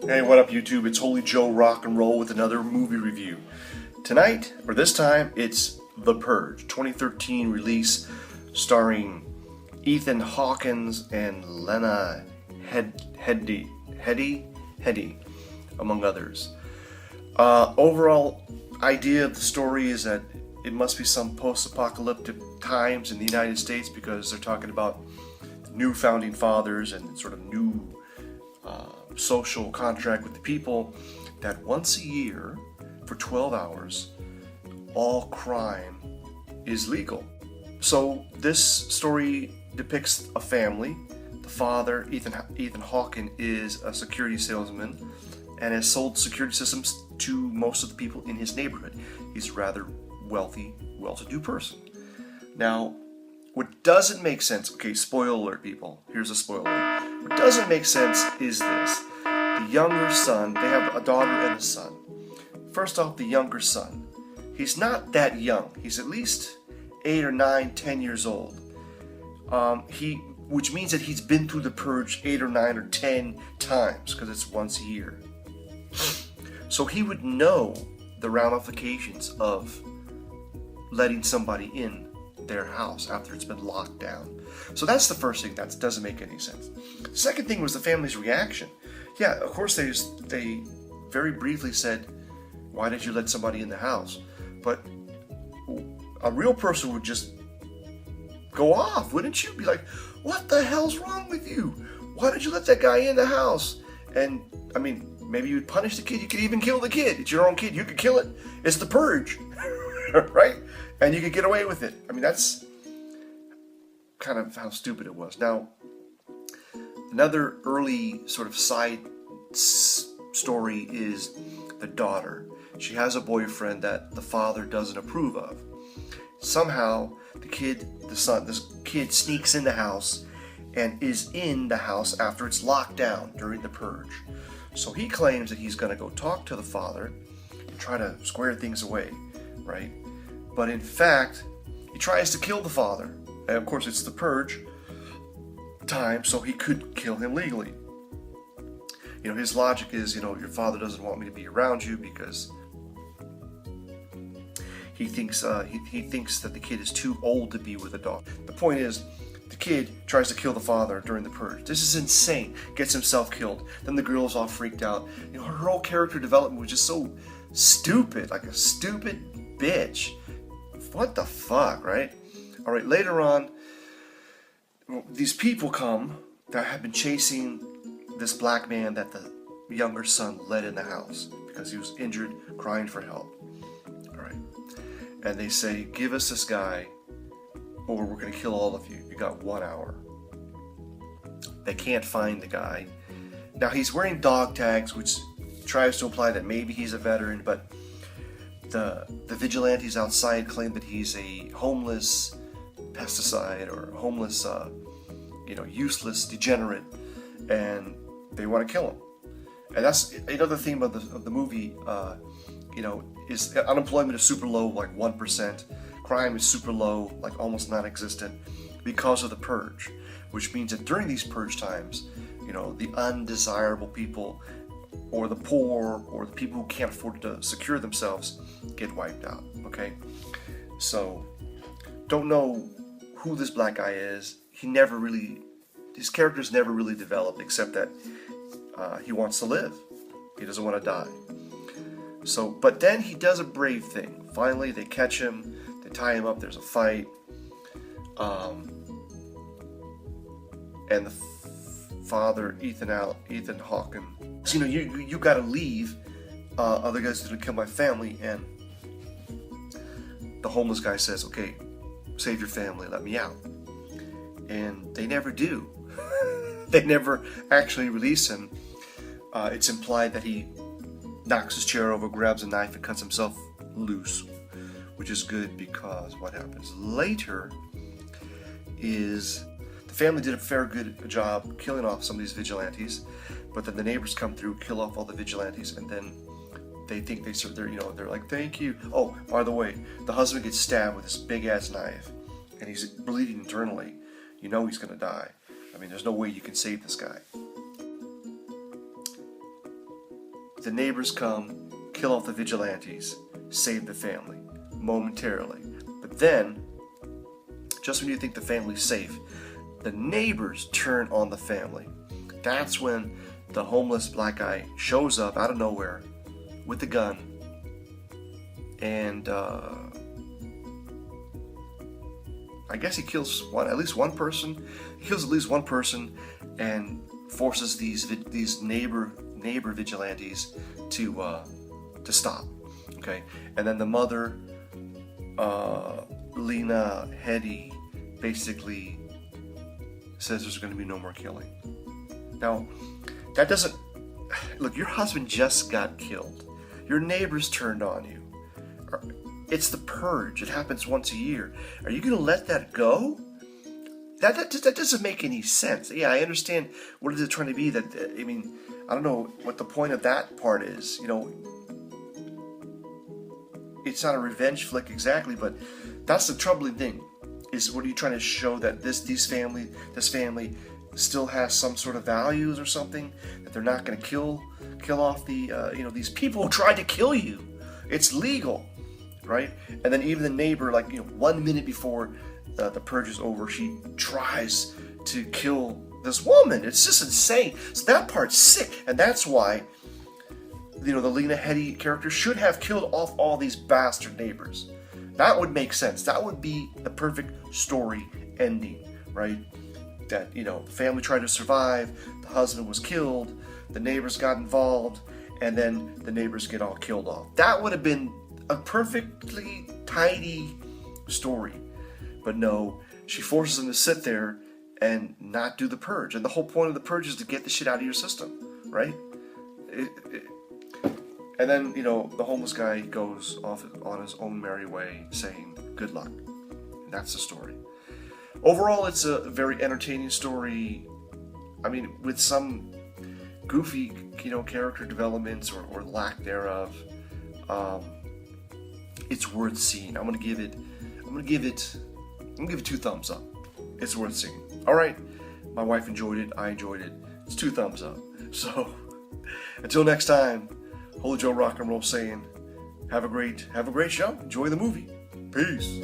Hey, what up YouTube? It's Holy Joe Rock and Roll with another movie review. Tonight, or this time, it's The Purge, 2013 release starring Ethan Hawke and Lena Headey, among others. Overall idea of the story is that it must be some post-apocalyptic times in the United States because they're talking about new founding fathers and sort of new social contract with the people that once a year for 12 hours all crime is legal. So this story depicts a family. The father, Ethan Hawke, is a security salesman and has sold security systems to most of the people in his neighborhood. He's a rather wealthy, well-to-do person. Now, what doesn't make sense, okay, spoiler alert people, here's a spoiler alert. What doesn't make sense is this. The younger son, they have a daughter and a son. First off, the younger son. He's not that young. He's at least 8 or 9, 10 years old. Which means that he's been through the purge 8 or 9 or 10 times, because it's once a year. So he would know the ramifications of letting somebody in their house after it's been locked down. So that's the first thing that doesn't make any sense. The second thing was the family's reaction. Yeah, of course they very briefly said, why did you let somebody in the house? But a real person would just go off, wouldn't you? Be like, what the hell's wrong with you? Why did you let that guy in the house? And I mean, maybe you'd punish the kid. You could even kill the kid. It's your own kid. You could kill it. It's the purge, right? And you could get away with it. I mean, that's kind of how stupid it was. Now, another early sort of side story is the daughter. She has a boyfriend that the father doesn't approve of. Somehow, this kid sneaks in the house and is in the house after it's locked down during the purge. So he claims that he's going to go talk to the father and try to square things away, right? But in fact, he tries to kill the father. And of course, it's the purge time, so he could kill him legally. You know, his logic is, you know, your father doesn't want me to be around you because he thinks he thinks that the kid is too old to be with a dog. The point is, the kid tries to kill the father during the purge. This is insane. Gets himself killed. Then the girl's all freaked out. You know, her whole character development was just so stupid, like a stupid bitch. What the fuck, right? All right, later on, these people come that have been chasing this black man that the younger son let in the house because he was injured, crying for help. All right. And they say, give us this guy or we're going to kill all of you. You got 1 hour. They can't find the guy. Now, he's wearing dog tags, which tries to imply that maybe he's a veteran, but the vigilantes outside claim that he's a homeless pesticide or homeless, useless degenerate, and they want to kill him. And that's another theme of the movie. Is unemployment is super low, like 1%. Crime is super low, like almost non-existent, because of the purge. Which means that during these purge times, you know, the undesirable people, or the poor, or the people who can't afford to secure themselves, get wiped out. Okay, so don't know who this black guy is. His character's never really developed, except that he wants to live. He doesn't want to die. So, but then he does a brave thing. Finally, they catch him. They tie him up. There's a fight. And the father, Ethan Hawke, you know, you got to leave. Other guys are going to kill my family. And the homeless guy says, okay, save your family. Let me out. And they never do. They never actually release him. It's implied that he knocks his chair over, grabs a knife, and cuts himself loose, which is good because what happens later is the family did a fair good job killing off some of these vigilantes, but then the neighbors come through, kill off all the vigilantes, and then they think they're like, thank you. Oh, by the way, the husband gets stabbed with this big ass knife, and he's bleeding internally. You know he's gonna die. I mean, there's no way you can save this guy. The neighbors come, kill off the vigilantes, save the family momentarily. But then, just when you think the family's safe, the neighbors turn on the family. That's when the homeless black guy shows up out of nowhere with a gun, and I guess he kills at least one person. He kills at least one person and forces these neighbor vigilantes to stop. Okay, and then the mother, Lena, Headey, basically says there's going to be no more killing. Now, that doesn't look. Your husband just got killed. Your neighbors turned on you. It's the purge. It happens once a year. Are you going to let that go? That doesn't make any sense. Yeah, I understand what is it trying to be. That I mean, I don't know what the point of that part is. You know, it's not a revenge flick exactly, but that's the troubling thing. Is what are you trying to show, that this family still has some sort of values or something, that they're not going to kill off the these people who tried to kill you. It's legal, right? And then even the neighbor, 1 minute before the purge is over, she tries to kill this woman. It's just insane. So that part's sick, and that's why the Lena Headey character should have killed off all these bastard neighbors. That would make sense. That would be the perfect story ending, right? That, the family tried to survive, the husband was killed, the neighbors got involved, and then the neighbors get all killed off. That would have been a perfectly tidy story. But no, she forces them to sit there and not do the purge. And the whole point of the purge is to get the shit out of your system, right? And then, the homeless guy goes off on his own merry way saying, good luck. And that's the story. Overall, it's a very entertaining story. I mean, with some goofy, character developments or lack thereof. It's worth seeing. I'm gonna give it 2 thumbs up. It's worth seeing. All right, my wife enjoyed it. I enjoyed it. It's 2 thumbs up. So, until next time, Holy Joe Rock and Roll saying, have a great show. Enjoy the movie. Peace.